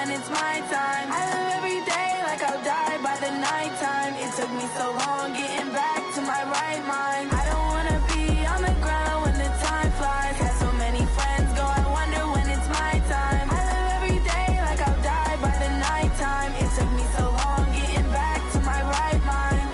when it's my time. I live every day like I'll die by the nighttime. It took me so long getting back to my right mind. I don't wanna be on the ground when the time flies. Had so many friends go, I wonder when it's my time. I live every day like I'll die by the nighttime. It took me so long getting back to my right mind.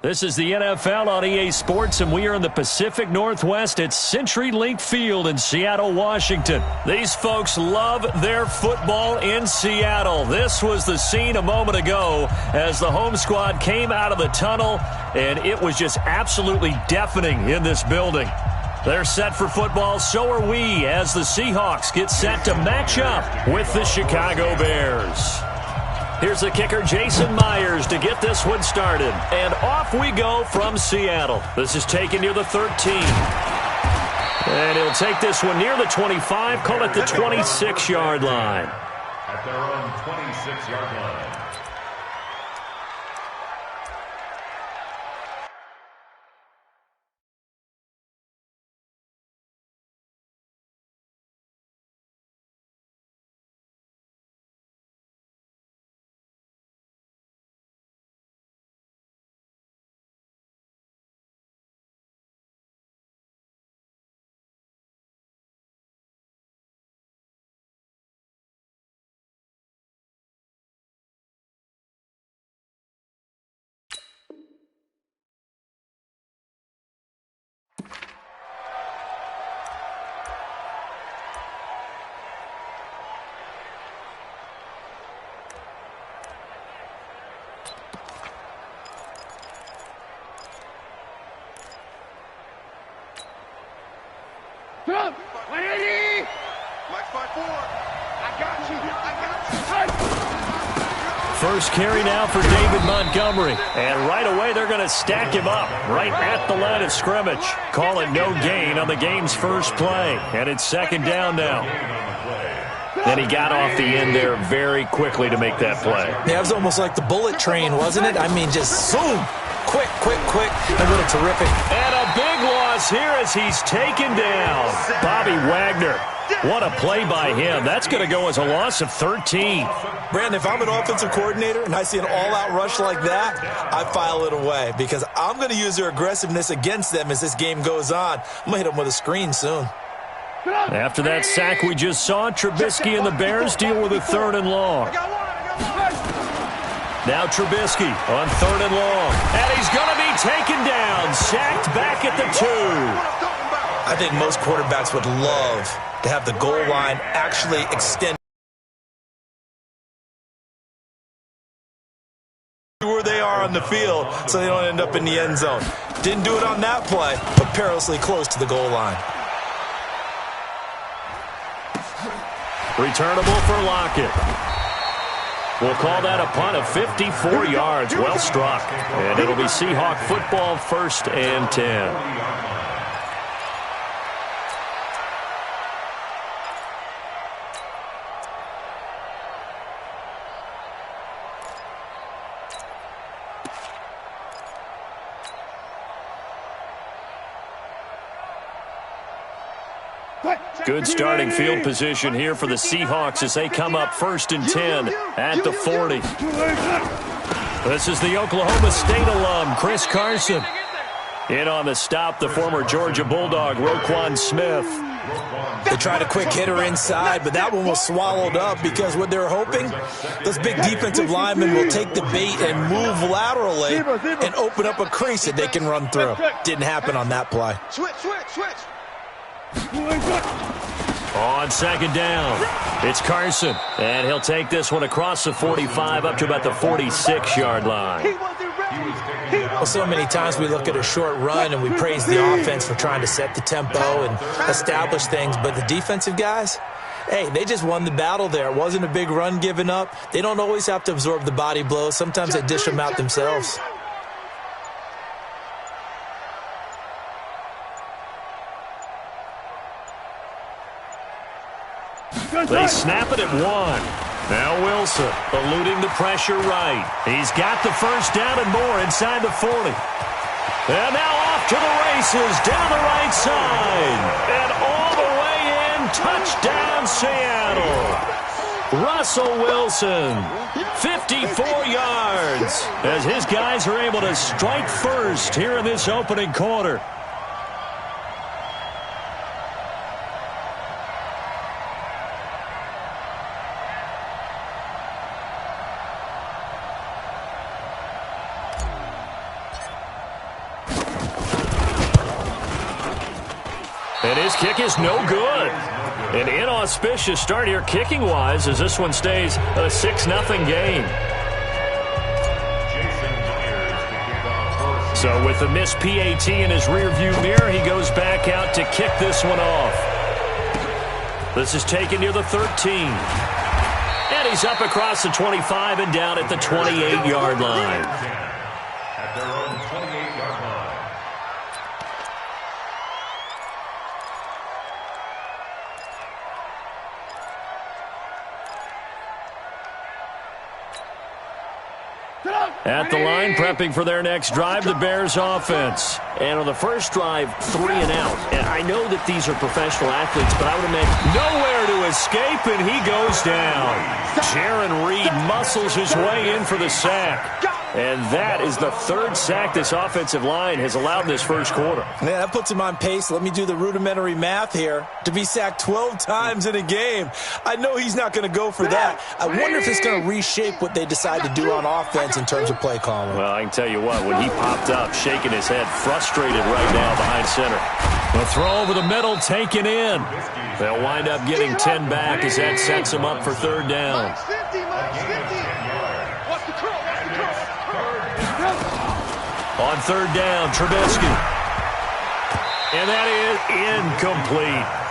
This is the NFL on EA Sports, and we are in the Pacific Northwest at CenturyLink Field in Seattle, Washington. These folks love their football in Seattle. This was the scene a moment ago as the home squad came out of the tunnel, and it was just absolutely deafening in this building. They're set for football, so are we, as the Seahawks get set to match up with the Chicago Bears. Here's the kicker, Jason Myers, to get this one started. And off we go from Seattle. This is taken near the 13. And he'll take this one near the 25, call it the 26-yard line. At their own 26-yard line. Trump, 180! Mike 5-4. I got you. First carry now for David Montgomery. And right away, they're going to stack him up right at the line of scrimmage. Call it no gain on the game's first play. And it's second down now. And he got off the end there very quickly to make that play. Yeah, it was almost like the bullet train, wasn't it? I mean, just zoom. Quick, quick, quick. And what a terrific. And a big loss here as he's taken down. Bobby Wagner. What a play by him. That's going to go as a loss of 13. Brandon, if I'm an offensive coordinator and I see an all-out rush like that, I file it away because I'm going to use their aggressiveness against them as this game goes on. I'm going to hit them with a screen soon. After that sack we just saw, Trubisky and the Bears deal with a 3rd and long. Now Trubisky on 3rd and long. And he's going to be taken down, sacked back at the 2. I think most quarterbacks would love to have the goal line actually extend where they are on the field so they don't end up in the end zone. Didn't do it on that play, but perilously close to the goal line. Returnable for Lockett. We'll call that a punt of 54 yards. Well struck. And it'll be Seahawk football, 1st and 10. Good starting field position here for the Seahawks as they come up 1st and 10 at the 40. This is the Oklahoma State alum, Chris Carson. In on the stop, the former Georgia Bulldog, Roquan Smith. They tried a quick hitter inside, but that one was swallowed up because what they're hoping, those big defensive linemen will take the bait and move laterally and open up a crease that they can run through. Didn't happen on that play. Switch. On 2nd down, it's Carson, and he'll take this one across the 45 up to about the 46-yard line. Well, so many times we look at a short run and we praise the offense for trying to set the tempo and establish things, but the defensive guys, hey, they just won the battle there. It wasn't a big run given up. They don't always have to absorb the body blows. Sometimes they dish them out themselves. They snap it at 1. Now Wilson eluding the pressure right. He's got the 1st down and more inside the 40. And now off to the races down the right side. And all the way in, touchdown Seattle. Russell Wilson, 54 yards, as his guys are able to strike first here in this opening quarter. And his kick is no good. An inauspicious start here kicking-wise as this one stays a 6-0 game. So with the missed PAT in his rearview mirror, he goes back out to kick this one off. This is taken near the 13. And he's up across the 25 and down at the 28-yard line. At their own 28-yard line. At the line, prepping for their next drive, the Bears offense. And on the first drive, 3 and out. And I know that these are professional athletes, but I would imagine nowhere to escape, and he goes down. Jaron Reed muscles his way in for the sack. And that is the 3rd sack this offensive line has allowed in this first quarter. Yeah, that puts him on pace. Let me do the rudimentary math here. To be sacked 12 times in a game, I know he's not going to go for that. I wonder if it's going to reshape what they decide to do on offense in terms of play calling. Well, I can tell you what, when he popped up, shaking his head, frustrated right now behind center. The throw over the middle, taken in. They'll wind up getting 10 back as that sets them up for 3rd down. On 3rd down, Trubisky. And that is incomplete.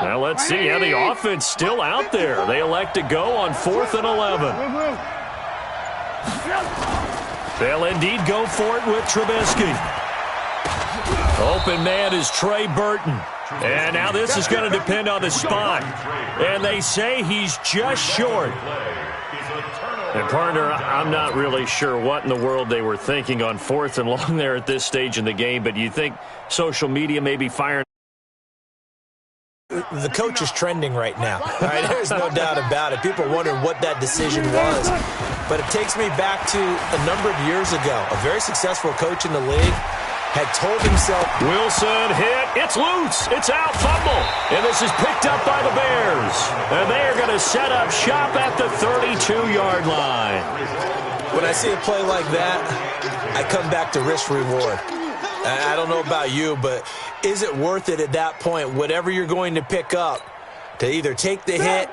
Now let's see how the offense still out there. They elect to go on 4th and 11. They'll indeed go for it with Trubisky. Open man is Trey Burton. And now this is going to depend on the spot. And they say he's just short. And, partner, I'm not really sure what in the world they were thinking on 4th and long there at this stage in the game, but you think social media may be firing? The coach is trending right now. All right, there's no doubt about it. People are wondering what that decision was. But it takes me back to a number of years ago. A very successful coach in the league had told himself, Wilson hit. It's loose. It's out. Fumble. And this is picked up by the Bears. And they are going to set up shop at the 32-yard line. when I see a play like that, I come back to risk-reward. I don't know about you, but is it worth it at that point, whatever you're going to pick up, to either take the hit,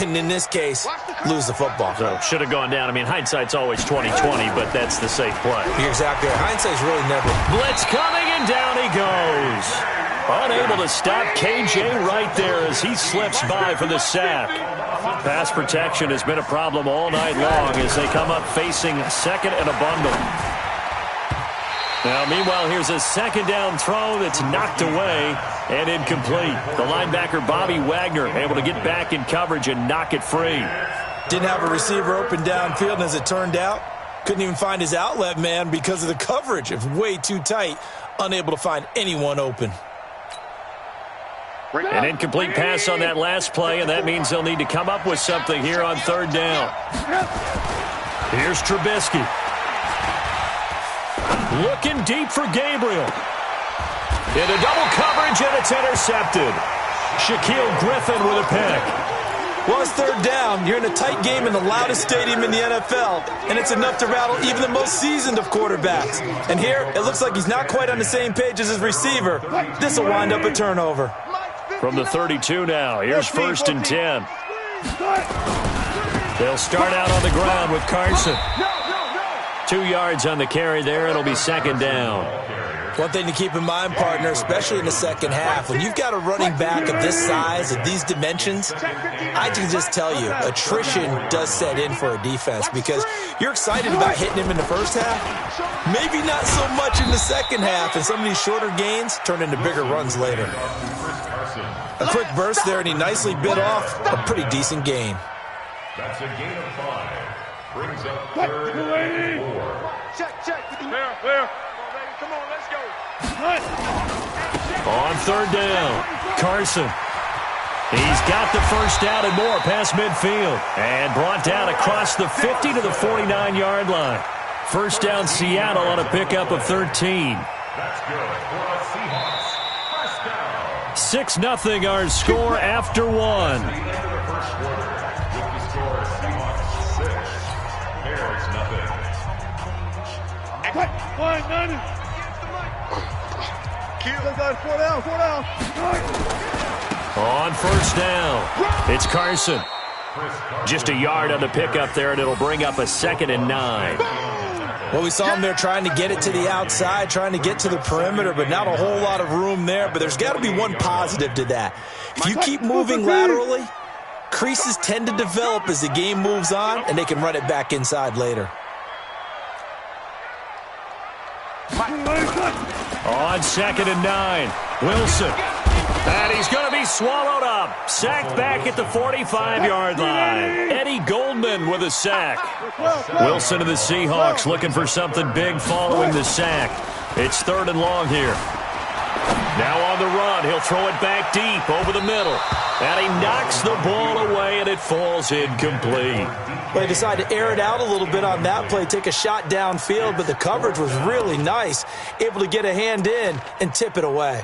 and in this case, lose the football? So should have gone down. I mean, hindsight's always 20/20, but that's the safe play. You're exactly right. Hindsight's really never. Blitz coming, and down he goes. Unable to stop KJ right there as he slips by for the sack. Pass protection has been a problem all night long as they come up facing second and a bundle. Now, meanwhile, here's a second down throw that's knocked away and incomplete. The linebacker, Bobby Wagner, able to get back in coverage and knock it free. Didn't have a receiver open downfield, and as it turned out, couldn't even find his outlet man because of the coverage. It's way too tight, unable to find anyone open. An incomplete pass on that last play, and that means they'll need to come up with something here on third down. Here's Trubisky. Looking deep for Gabriel. Into double coverage, and it's intercepted. Shaquille Griffin with a pick. Well, it's third down. You're in a tight game in the loudest stadium in the NFL, and it's enough to rattle even the most seasoned of quarterbacks. And here, it looks like he's not quite on the same page as his receiver. This will wind up a turnover. From the 32 now, here's 1st and 10. They'll start out on the ground with Carson. 2 yards on the carry there. It'll be second down. One thing to keep in mind, partner, especially in the second half, when you've got a running back of this size, of these dimensions, I can just tell you, attrition does set in for a defense because you're excited about hitting him in the first half, maybe not so much in the second half, and some of these shorter gains turn into bigger runs later. A quick burst there, and he nicely bit off a pretty decent gain. That's a gain of 5. Brings up 3rd and 4. Check. Clear. Come on, let's go. On third down, Carson. He's got the first down and more past midfield. And brought down across the 50 to the 49-yard line. First down, Seattle on a pickup of 13. That's good for the Seahawks. First down. 6-0 our score after one. At the end of the first quarter, with the score Seahawks 6, Bears nothing. On first down, it's Carson. Just a yard on the pickup there, and it'll bring up a 2nd and 9. Well, we saw him there trying to get it to the outside, trying to get to the perimeter, but not a whole lot of room there. But there's got to be one positive to that. If you keep moving laterally, creases tend to develop as the game moves on, and they can run it back inside later. On 2nd and 9, Wilson. And he's going to be swallowed up. Sacked back at the 45-yard line. Eddie Goldman with a sack. Wilson of the Seahawks looking for something big following the sack. It's 3rd and long here. Now on the run, he'll throw it back deep over the middle. And he knocks the ball away, and it falls incomplete. They decided to air it out a little bit on that play, take a shot downfield, but the coverage was really nice. Able to get a hand in and tip it away.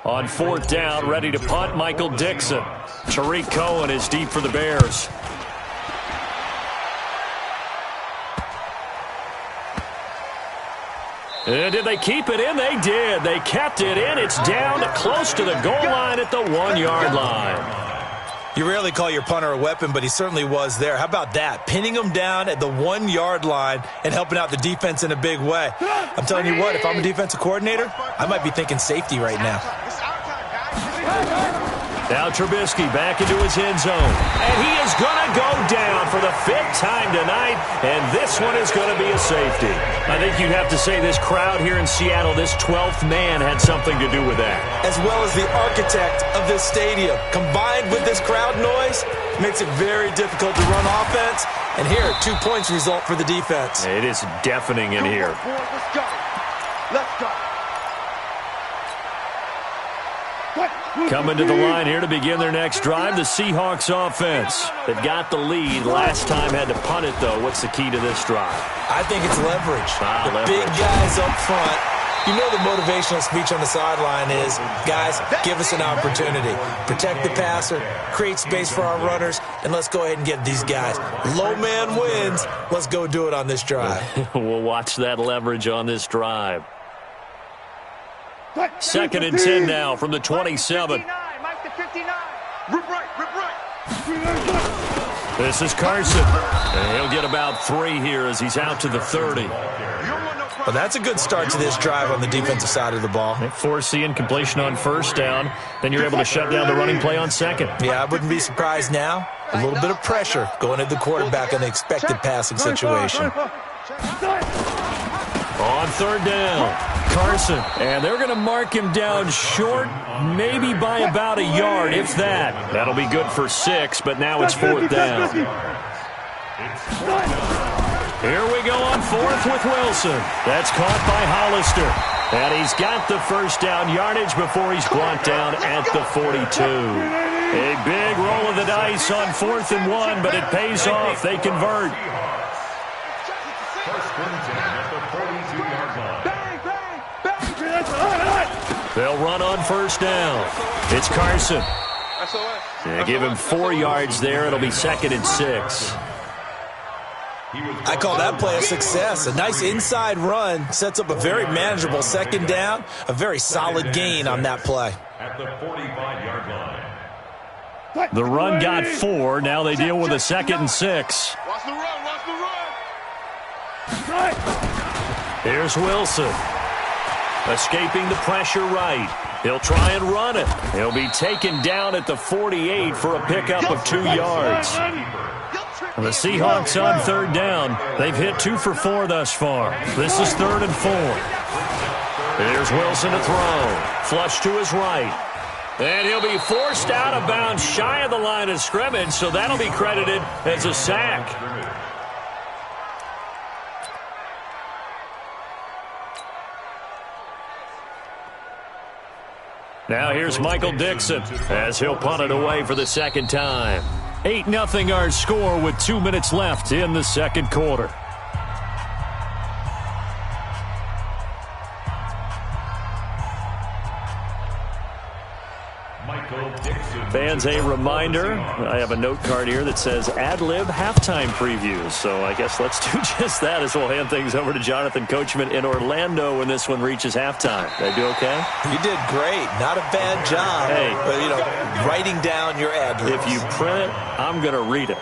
On 4th down, ready to punt, Michael Dixon. Tariq Cohen is deep for the Bears. And did they keep it in? They did. They kept it in. It's down close to the goal line at the 1-yard line. You rarely call your punter a weapon, but he certainly was there. How about that? Pinning him down at the 1-yard line and helping out the defense in a big way. I'm telling you what, if I'm a defensive coordinator, I might be thinking safety right now. Now Trubisky back into his end zone. And he is going to go down for the 5th time tonight, and this one is going to be a safety. I think you have to say this crowd here in Seattle, this 12th man had something to do with that. As well as the architect of this stadium. Combined with this crowd noise, makes it very difficult to run offense. And here, 2 points result for the defense. It is deafening in here. Let's go. Let's go. Coming to the line here to begin their next drive, the Seahawks offense. They've got the lead. Last time had to punt it, though. What's the key to this drive? I think it's leverage. Leverage. Big guys up front. You know the motivational speech on the sideline is, guys, give us an opportunity. Protect the passer, create space for our runners, and let's go ahead and get these guys. Low man wins. Let's go do it on this drive. We'll watch that leverage on this drive. 2nd and 10 now from the 27. Mike the 59. Rip right. This is Carson. And he'll get about 3 here as he's out to the 30. Well, that's a good start to this drive on the defensive side of the ball. They force the incompletion on 1st down. Then you're able to shut down the running play on 2nd. Yeah, I wouldn't be surprised now. A little bit of pressure going at the quarterback in the expected passing situation. On 3rd down, Carson. And they're going to mark him down short, maybe by about a yard, if that. That'll be good for 6, but now it's 4th down. Here we go on 4th with Wilson. That's caught by Hollister. And he's got the 1st down yardage before he's brought down at the 42. A big roll of the dice on 4th and 1, but it pays off. They convert. They'll run on 1st down. It's Carson. They give him 4 yards there. It'll be 2nd and 6. I call that play a success. A nice inside run sets up a very manageable 2nd down. A very solid gain on that play. At the 45-yard line. The run got 4. Now they deal with a 2nd and 6. Watch the run. Here's Wilson. Escaping the pressure right. He'll try and run it. He'll be taken down at the 48 for a pickup of 2 yards. The Seahawks on 3rd down. They've hit 2 for 4 thus far. This is 3rd and 4. Here's Wilson to throw. Flush to his right. And he'll be forced out of bounds shy of the line of scrimmage, so that'll be credited as a sack. Now here's Michael Dixon as he'll punt it away for the 2nd time. 8-0 our score with 2 minutes left in the 2nd quarter. Fans, a reminder, I have a note card here that says ad-lib halftime previews. So I guess let's do just that as we'll hand things over to Jonathan Coachman in Orlando when this one reaches halftime. Did I do okay? You did great. Not a bad job. Hey. But, writing down your ad-libs. If you print it, I'm going to read it.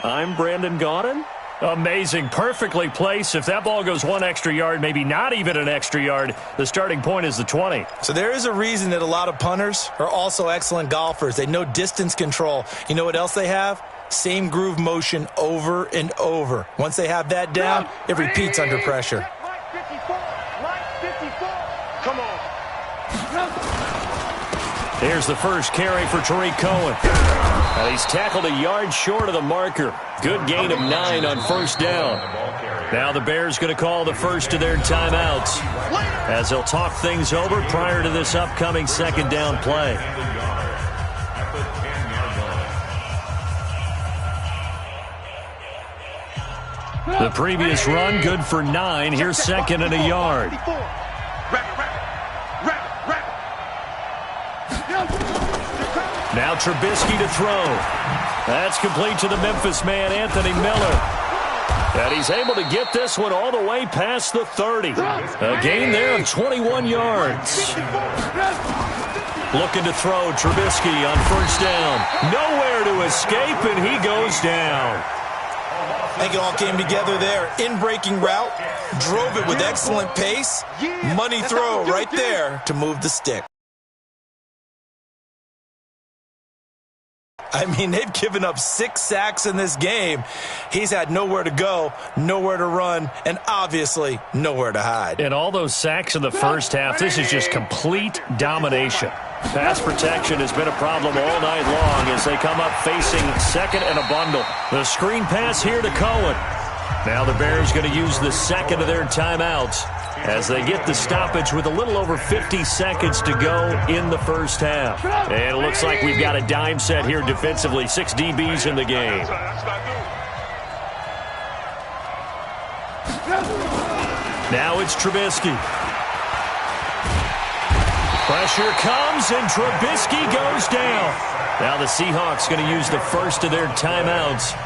I'm Brandon Gaudin. Amazing. Perfectly placed. If that ball goes 1 extra yard, maybe not even an extra yard, the starting point is the 20. So there is a reason that a lot of punters are also excellent golfers. They know distance control. You know what else they have? Same groove motion over and over. Once they have that down, it repeats under pressure. Come on. Here's the first carry for Tariq Cohen. And he's tackled a yard short of the marker. Good gain of 9 on 1st down. Now the Bears going to call the first of their timeouts as they'll talk things over prior to this upcoming 2nd down play. The previous run good for 9. Here's 2nd and a yard. Now Trubisky to throw. That's complete to the Memphis man, Anthony Miller. And he's able to get this one all the way past the 30. A gain there of 21 yards. Looking to throw, Trubisky on first down. Nowhere to escape, and he goes down. I think it all came together there. In-breaking route, drove it with excellent pace. Money throw right there to move the stick. I mean, they've given up 6 sacks in this game. He's had nowhere to go, nowhere to run, and obviously nowhere to hide. And all those sacks in the first half, this is just complete domination. Pass protection has been a problem all night long as they come up facing second and a bundle. The screen pass here to Cohen. Now the Bears going to use the second of their timeouts as they get the stoppage with a little over 50 seconds to go in the first half. And it looks like we've got a dime set here defensively. 6 DBs in the game. Now it's Trubisky. Pressure comes, and Trubisky goes down. Now the Seahawks going to use the first of their timeouts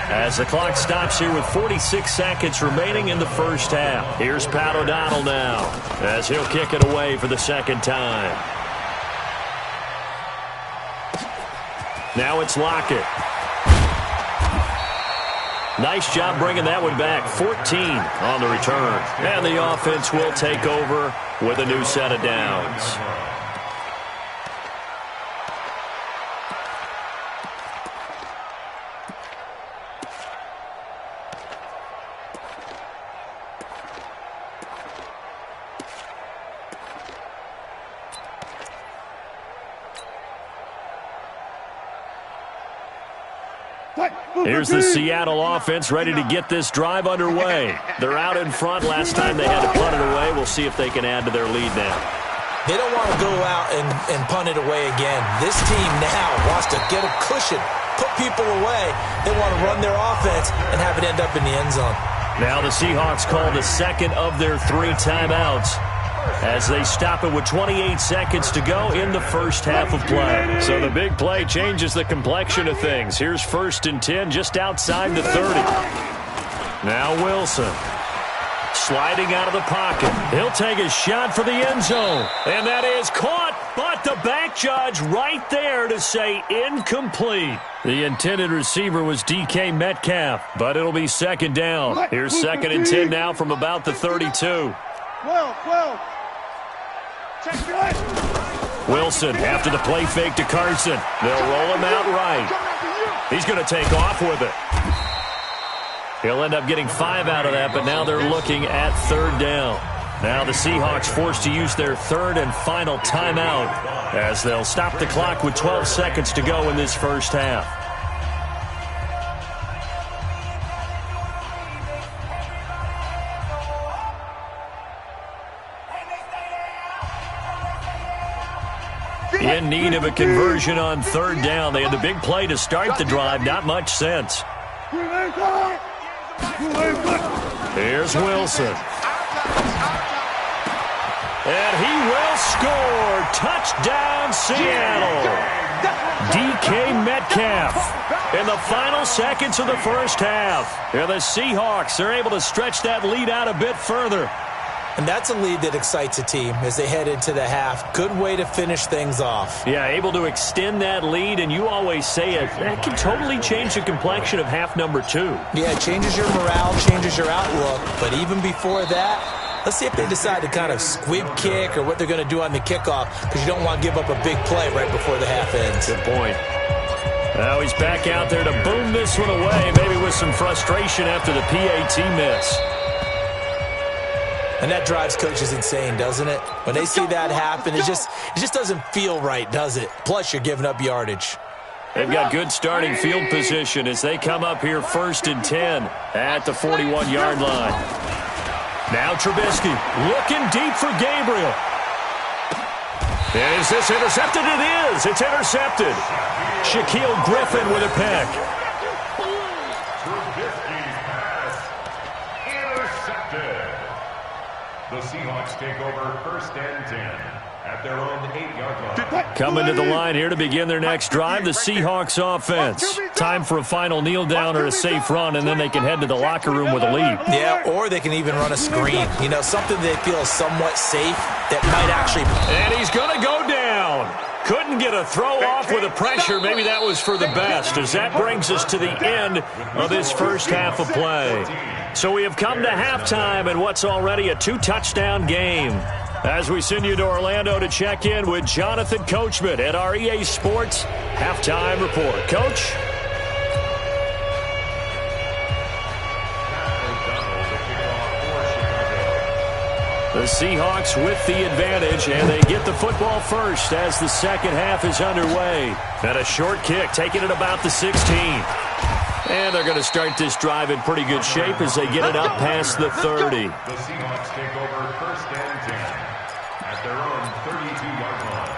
as the clock stops here with 46 seconds remaining in the first half. Here's Pat O'Donnell now as he'll kick it away for the second time. Now it's Lockett. Nice job bringing that one back. 14 on the return. And the offense will take over with a new set of downs. Here's the Seattle offense ready to get this drive underway. They're out in front. Last time they had to punt it away. We'll see if they can add to their lead now. They don't want to go out and punt it away again. This team now wants to get a cushion, put people away. They want to run their offense and have it end up in the end zone. Now the Seahawks call the second of their 3 timeouts as they stop it with 28 seconds to go in the first half of play. So the big play changes the complexion of things. Here's 1st and 10 just outside the 30. Now Wilson sliding out of the pocket. He'll take a shot for the end zone. And that is caught, but the back judge right there to say incomplete. The intended receiver was DK Metcalf, but it'll be second down. Here's 2nd and 10 now from about the 32. Wilson after the play fake to Carson. They'll roll him out right. He's going to take off with it. He'll end up getting 5 out of that, but now they're looking at 3rd down. Now the Seahawks forced to use their 3rd and final timeout as they'll stop the clock with 12 seconds to go in this first half. In need of a conversion on 3rd down. They had the big play to start the drive. Not much sense. Here's Wilson. And he will score. Touchdown, Seattle. DK Metcalf in the final seconds of the first half. And the Seahawks are able to stretch that lead out a bit further. And that's a lead that excites a team as they head into the half. Good way to finish things off. Yeah, able to extend that lead, and you always say it. That can totally change the complexion of half number 2. Yeah, it changes your morale, changes your outlook. But even before that, let's see if they decide to kind of squib kick or what they're going to do on the kickoff, because you don't want to give up a big play right before the half ends. Good point. Now he's back out there to boom this one away, maybe with some frustration after the PAT miss. And that drives coaches insane, doesn't it? When they see that happen, it just doesn't feel right, does it? Plus, you're giving up yardage. They've got good starting field position as they come up here 1st and 10 at the 41-yard line. Now Trubisky looking deep for Gabriel. And is this intercepted? It is. It's intercepted. Shaquille Griffin with a pick. The Seahawks take over 1st and 10 at their own 8-yard line. Coming to the line here to begin their next drive, the Seahawks offense. Time for a final kneel down or a safe run, and then they can head to the locker room with a lead. Yeah, or they can even run a screen. You know, something they feel somewhat safe that might actually... And he's going to go down. Couldn't get a throw off with the pressure. Maybe that was for the best, as that brings us to the end of this first half of play. So we have come to halftime in what's already a 2-touchdown game. As we send you to Orlando to check in with Jonathan Coachman at our EA Sports Halftime Report. Coach? The Seahawks with the advantage, and they get the football first as the second half is underway. And a short kick, taking it about the 16. And they're going to start this drive in pretty good shape as they get it up past the 30. The Seahawks take over first and 10 at their own 32-yard line.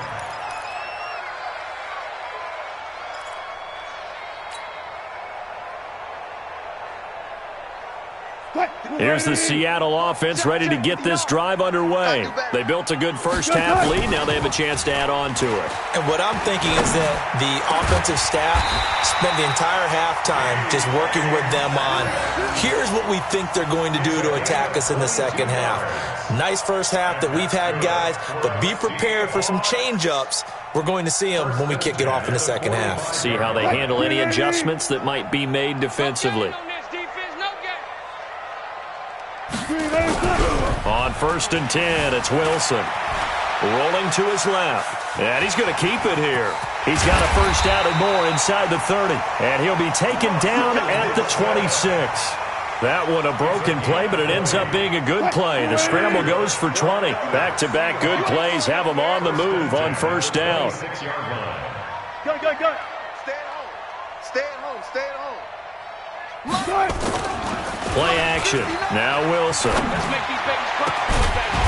Here's the Seattle offense ready to get this drive underway. They built a good first half lead. Now they have a chance to add on to it. And what I'm thinking is that the offensive staff spent the entire halftime just working with them on, here's what we think they're going to do to attack us in the second half. Nice first half that we've had, guys, but be prepared for some change-ups. We're going to see them when we kick it off in the second half. See how they handle any adjustments that might be made defensively. On first and 10, it's Wilson. Rolling to his left. And he's going to keep it here. He's got a first down and more inside the 30. And he'll be taken down at the 26. That one a broken play, but it ends up being a good play. The scramble goes for 20. Back-to-back good plays have them on the move on first down. Go. Stay at home. Stay at home. Stay at home. Play action. Now Wilson.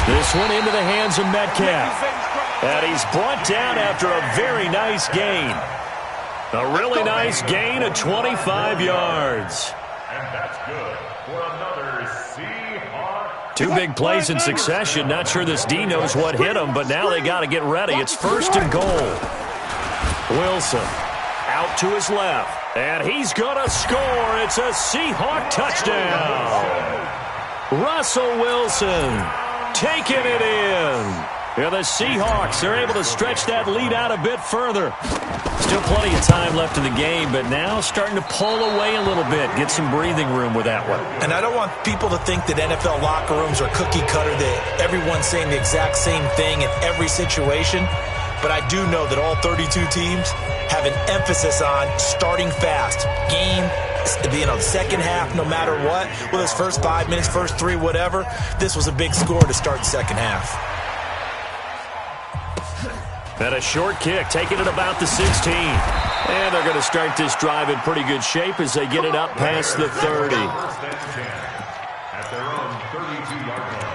This one into the hands of Metcalf. And he's brought down after a very nice gain. A really nice gain of 25 yards. And that's good for another Seahawks. Two big plays in succession. Not sure this D knows what hit him, but now they got to get ready. It's first and goal. Wilson out to his left. And he's going to score. It's a Seahawk touchdown. Russell Wilson taking it in. Yeah, the Seahawks are able to stretch that lead out a bit further. Still plenty of time left in the game, but now starting to pull away a little bit. Get some breathing room with that one. And I don't want people to think that NFL locker rooms are cookie cutter, that everyone's saying the exact same thing in every situation. But I do know that all 32 teams have an emphasis on starting fast. Game, second half, no matter what. Whether it's first 5 minutes, first 3, whatever. This was a big score to start the second half. And a short kick, taking it about the 16. And they're going to start this drive in pretty good shape as they get it up past the 30. At their own 32-yard line.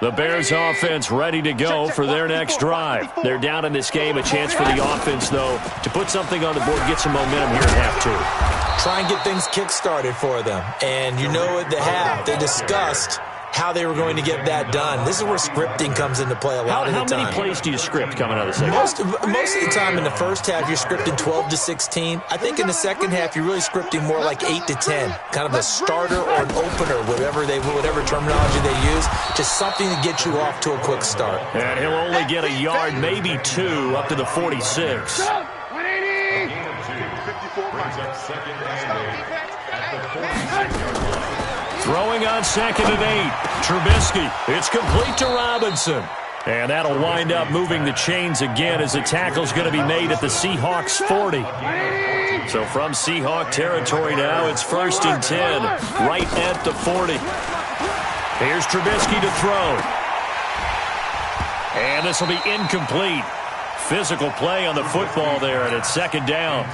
The Bears offense ready to go for their next drive. They're down in this game. A chance for the offense, though, to put something on the board, get some momentum here at half two. Try and get things kick-started for them. And you know at the half, they discussed how they were going to get that done. This is where scripting comes into play a lot of the time. How many plays do you script coming out of the second? Most of the time in the first half, you're scripting 12 to 16. I think in the second half, you're really scripting more like 8 to 10. Kind of a starter or an opener, whatever terminology they use. Just something to get you off to a quick start. And he'll only get a yard, maybe 2, up to the 46. Brings up second and 8 at the 46-yard line. Throwing on second and 8. Trubisky. It's complete to Robinson. And that'll wind up moving the chains again as the tackle's going to be made at the Seahawks 40. So from Seahawk territory now, it's first and 10, right at the 40. Here's Trubisky to throw. And this will be incomplete. Physical play on the football there, and it's second down.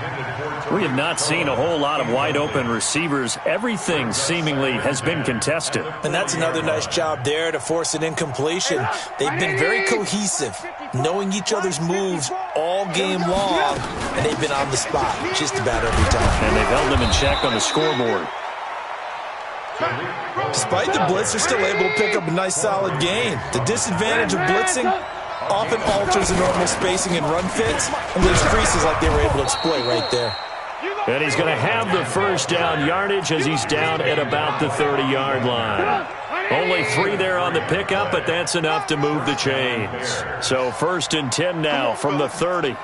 We have not seen a whole lot of wide-open receivers. Everything seemingly has been contested. And that's another nice job there to force an incompletion. They've been very cohesive, knowing each other's moves all game long, and they've been on the spot just about every time. And they've held them in check on the scoreboard. Despite the blitz, they're still able to pick up a nice solid gain. The disadvantage of blitzing often alters the normal spacing and run fits, and leaves creases like they were able to exploit right there. And he's going to have the first down yardage as he's down at about the 30-yard line. Only 3 there on the pickup, but that's enough to move the chains. So 1st and 10 now from the 30.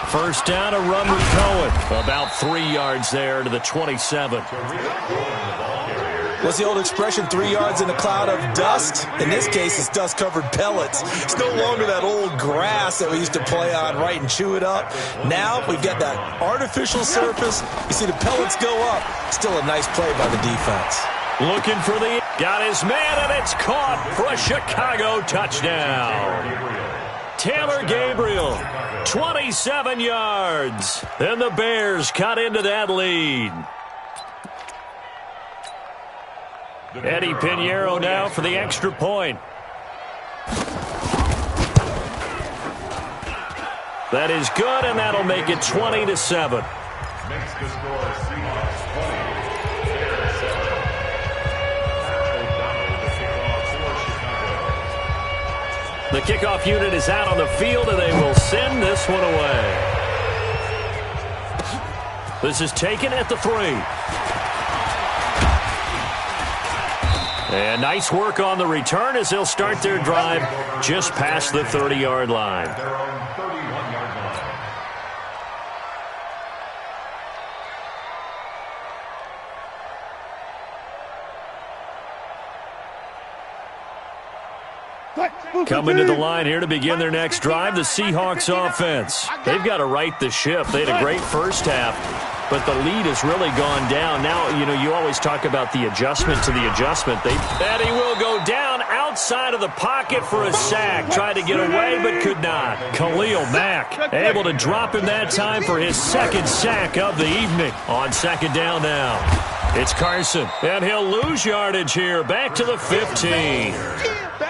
First down, a run with Cohen. About 3 yards there to the 27. What's the old expression, 3 yards in a cloud of dust? In this case, it's dust-covered pellets. It's no longer that old grass that we used to play on, right, and chew it up. Now we've got that artificial surface. You see the pellets go up. Still a nice play by the defense. Looking for the... Got his man, and it's caught for a Chicago touchdown. Taylor Gabriel, 27 yards. And the Bears cut into that lead. Eddie Pinheiro now for the extra point. That is good, and that'll make it 20-7. Makes the score Seahawks 20, Bears 7. The kickoff unit is out on the field, and they will send this one away. This is taken at the 3. And nice work on the return as they'll start their drive just past the 30-yard line. Their own 31-yard line. Coming to the line here to begin their next drive, the Seahawks offense. They've got to right the ship. They had a great first half, but the lead has really gone down. Now, you always talk about the adjustment to the adjustment. And he will go down outside of the pocket for a sack. Tried to get away, but could not. Khalil Mack able to drop him that time for his 2nd sack of the evening. On 2nd down now. It's Carson, and he'll lose yardage here. Back to the 15.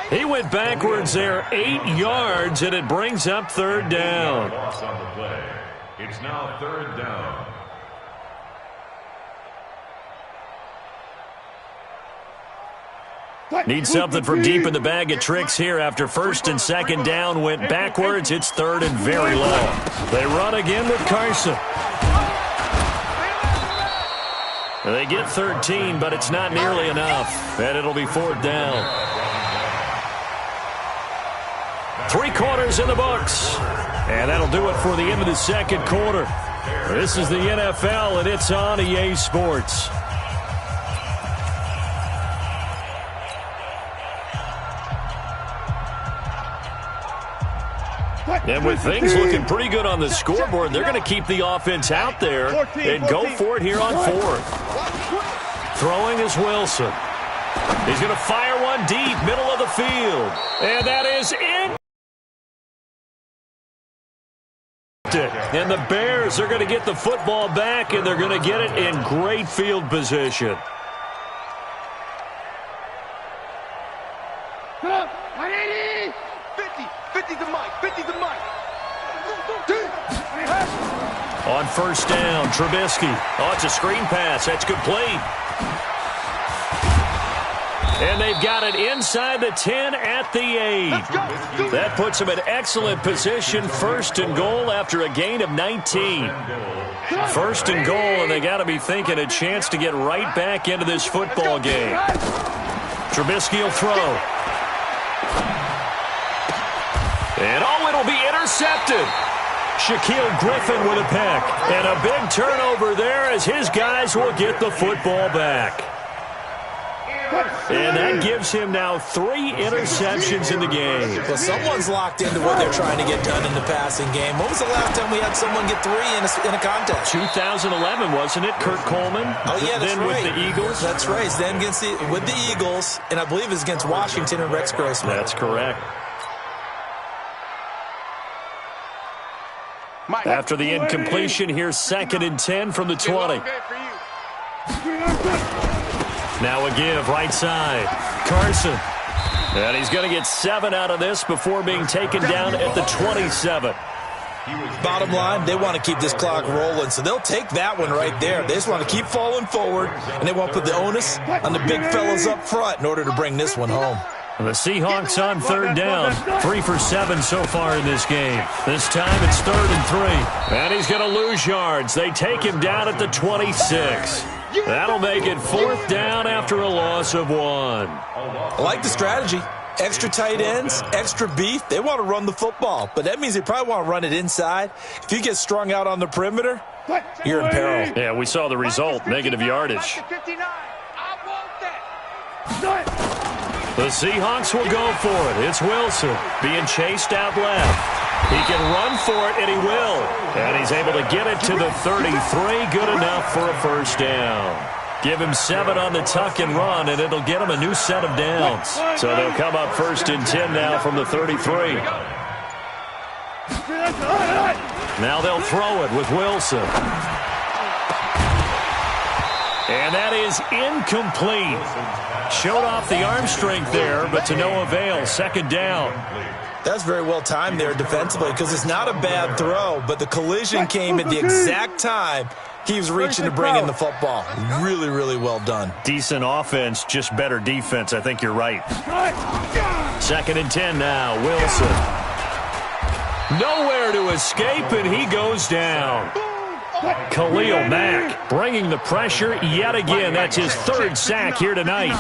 He went backwards there 8 yards, and it brings up 3rd down. Loss on the play. It's now 3rd down. Need something from deep in the bag of tricks here after 1st and 2nd down went backwards. It's 3rd and very low. They run again with Carson. They get 13, but it's not nearly enough. And it'll be 4th down. 3 quarters in the books. And that'll do it for the end of the 2nd quarter. This is the NFL, and it's on EA Sports. And with things looking pretty good on the scoreboard, they're going to keep the offense out there and go for it here on 4th. Throwing is Wilson. He's going to fire one deep, middle of the field. And that is in. And the Bears are going to get the football back, and they're going to get it in great field position. On 1st down, Trubisky. Oh, it's a screen pass. That's complete. And they've got it inside the 10 at the 8. That puts them in excellent position. 1st and goal after a gain of 19. 1st and goal, and they got to be thinking a chance to get right back into this football game. Trubisky will throw. And it'll be intercepted. Shaquille Griffin with a pick. And a big turnover there as his guys will get the football back. And that gives him now 3 interceptions in the game. Well, someone's locked into what they're trying to get done in the passing game. When was the last time we had someone get 3 in a contest? 2011, wasn't it? Kurt Coleman? Oh, yeah, that's then right. With the Eagles? That's right. Then with the Eagles, and I believe it's against Washington and Rex Grossman. That's correct. After the incompletion, here's 2nd and 10 from the 20. Now a give, right side. Carson. And he's going to get 7 out of this before being taken down at the 27. Bottom line, they want to keep this clock rolling, so they'll take that one right there. They just want to keep falling forward, and they want to put the onus on the big fellas up front in order to bring this one home. The Seahawks on third down. 3 for 7 so far in this game. This time it's 3rd and 3. And he's going to lose yards. They take him down at the 26. That'll make it 4th down after a loss of 1. I like the strategy. Extra tight ends, extra beef. They want to run the football, but that means they probably want to run it inside. If you get strung out on the perimeter, you're in peril. Yeah, we saw the result, negative yardage. The Seahawks will go for it. It's Wilson being chased out left. He can run for it, and he will. And he's able to get it to the 33. Good enough for a 1st down. Give him 7 on the tuck and run, and it'll get him a new set of downs. So they'll come up 1st and 10 now from the 33. Now they'll throw it with Wilson. And that is incomplete. Showed off the arm strength there, but to no avail. 2nd down. That's very well timed there defensively because it's not a bad throw, but the collision came at the exact time he was reaching to bring in the football. Really, really well done. Decent offense, just better defense. I think you're right. 2nd and 10 now. Wilson. Nowhere to escape, and he goes down. Khalil Mack bringing the pressure yet again. That's his 3rd sack here tonight.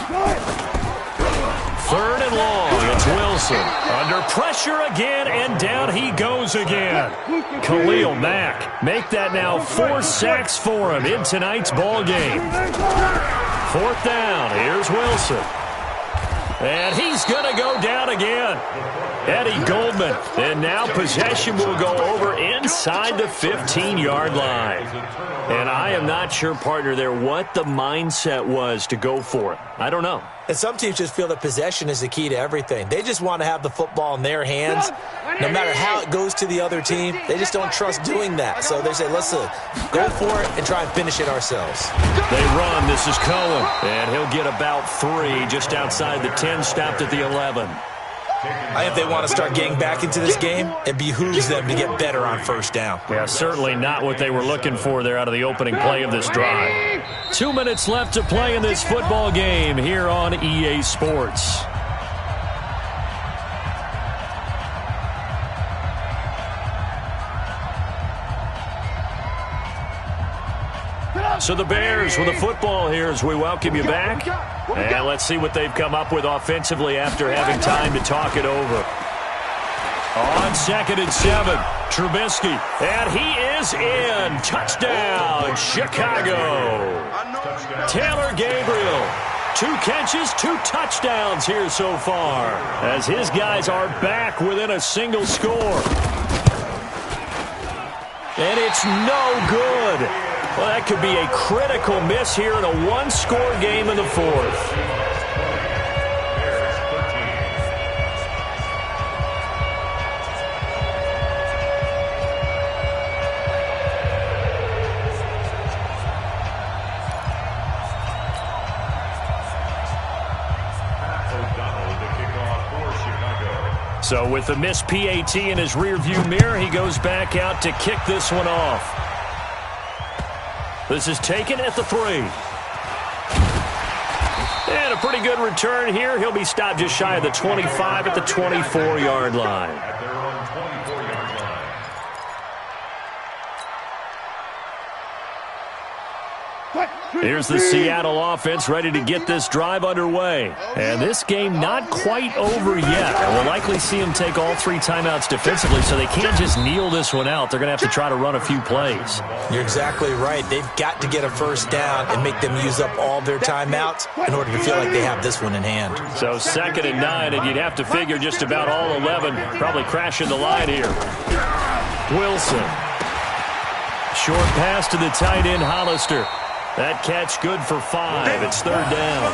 3rd and long. It's Wilson. Under pressure again, and down he goes again. Khalil Mack. Make that now 4 sacks for him in tonight's ball game. 4th down. Here's Wilson. And he's going to go down again. Eddie Goldman. And now possession will go over inside the 15-yard line. And I am not sure, partner, there what the mindset was to go for it. I don't know. And some teams just feel that possession is the key to everything. They just want to have the football in their hands. No matter how it goes to the other team, they just don't trust doing that. So they say, let's go for it and try and finish it ourselves. They run. This is Cohen. And he'll get about 3 just outside the 10, stopped at the 11. I think they want to start getting back into this game. It behooves them to get better on 1st down. Yeah, certainly not what they were looking for there out of the opening play of this drive. 2 minutes left to play in this football game here on EA Sports. So the Bears with the football here as we welcome you back. And let's see what they've come up with offensively after having time to talk it over. On 2nd and 7, Trubisky. And he is in. Touchdown, Chicago. Taylor Gabriel. 2 catches, 2 touchdowns here so far, as his guys are back within a single score. And it's no good. Well, that could be a critical miss here in a 1-score game in the 4th. So with the missed PAT in his rearview mirror, he goes back out to kick this one off. This is taken at the 3. And a pretty good return here. He'll be stopped just shy of the 25 at the 24-yard line. Here's the Seattle offense ready to get this drive underway. And this game not quite over yet. And we'll likely see them take all 3 timeouts defensively, so they can't just kneel this one out. They're going to have to try to run a few plays. You're exactly right. They've got to get a 1st down and make them use up all their timeouts in order to feel like they have this one in hand. So 2nd and 9, and you'd have to figure just about all 11 probably crashing the line here. Wilson. Short pass to the tight end, Hollister. That catch good for 5. It's 3rd down.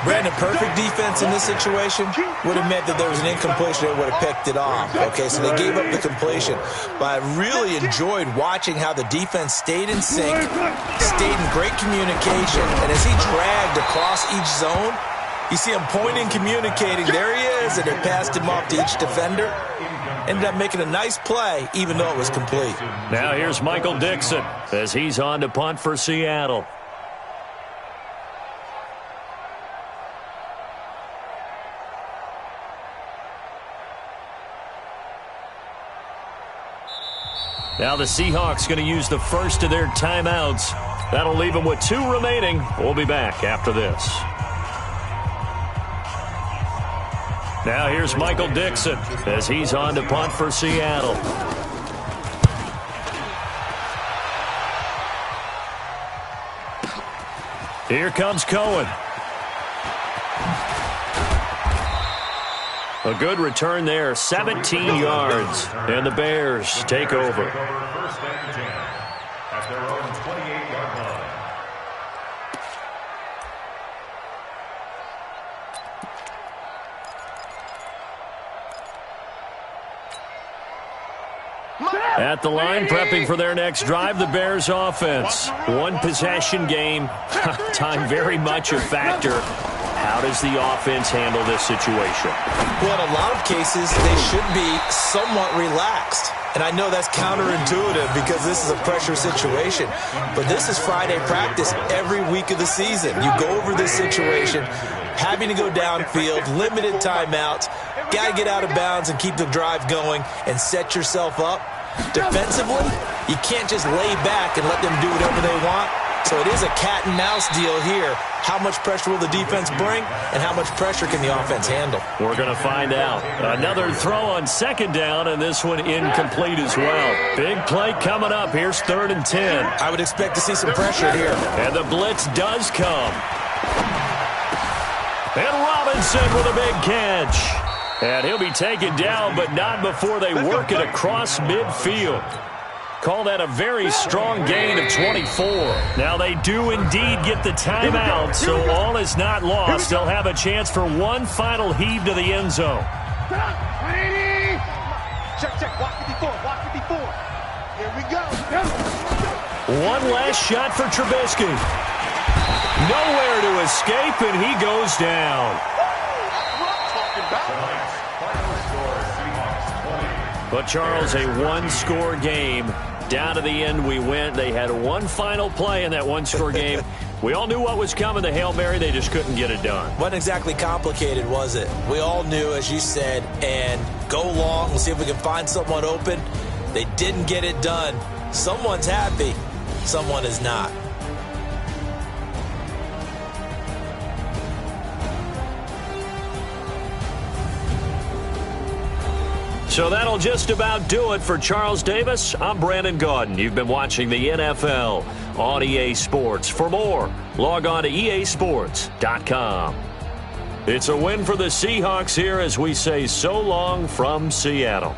Brandon, perfect defense in this situation would have meant that there was an incompletion that would have picked it off. Okay, so they gave up the completion. But I really enjoyed watching how the defense stayed in sync, stayed in great communication, and as he dragged across each zone, you see him pointing, communicating. There he is, and it passed him off to each defender. Ended up making a nice play, even though it was complete. Now here's Michael Dixon as he's on to punt for Seattle. Now the Seahawks going to use the first of their timeouts. That'll leave them with 2 remaining. We'll be back after this. Now here's Michael Dixon as he's on to punt for Seattle. Here comes Cohen. A good return there, 17 yards, and the Bears take over. First and 10 at their own 28-yard line. At the line, prepping for their next drive, the Bears offense. 1 possession game. Time very much a factor. How does the offense handle this situation? Well, in a lot of cases, they should be somewhat relaxed. And I know that's counterintuitive because this is a pressure situation. But this is Friday practice every week of the season. You go over this situation, having to go downfield, limited timeouts, got to get out of bounds and keep the drive going and set yourself up. Defensively, you can't just lay back and let them do whatever they want. So it is a cat and mouse deal here. How much pressure will the defense bring, and how much pressure can the offense handle? We're going to find out. Another throw on second down, and this one incomplete as well. Big play coming up. Here's 3rd and 10. I would expect to see some pressure here. And the blitz does come. And Robinson with a big catch. And he'll be taken down, but not before they work it across midfield. Call that a very strong gain of 24. Now they do indeed get the timeout, so all is not lost. They'll have a chance for one final heave to the end zone. Check. Walk it before. Here we go. One last shot for Trubisky. Nowhere to escape, and he goes down. But, Charles, a one-score game. Down to the end we went. They had one final play in that one-score game. We all knew what was coming, the Hail Mary. They just couldn't get it done. Wasn't exactly complicated, was it? We all knew, as you said, and go long. We'll see if we can find someone open. They didn't get it done. Someone's happy. Someone is not. So that'll just about do it for Charles Davis. I'm Brandon Gaudin. You've been watching the NFL on EA Sports. For more, log on to easports.com. It's a win for the Seahawks here as we say so long from Seattle.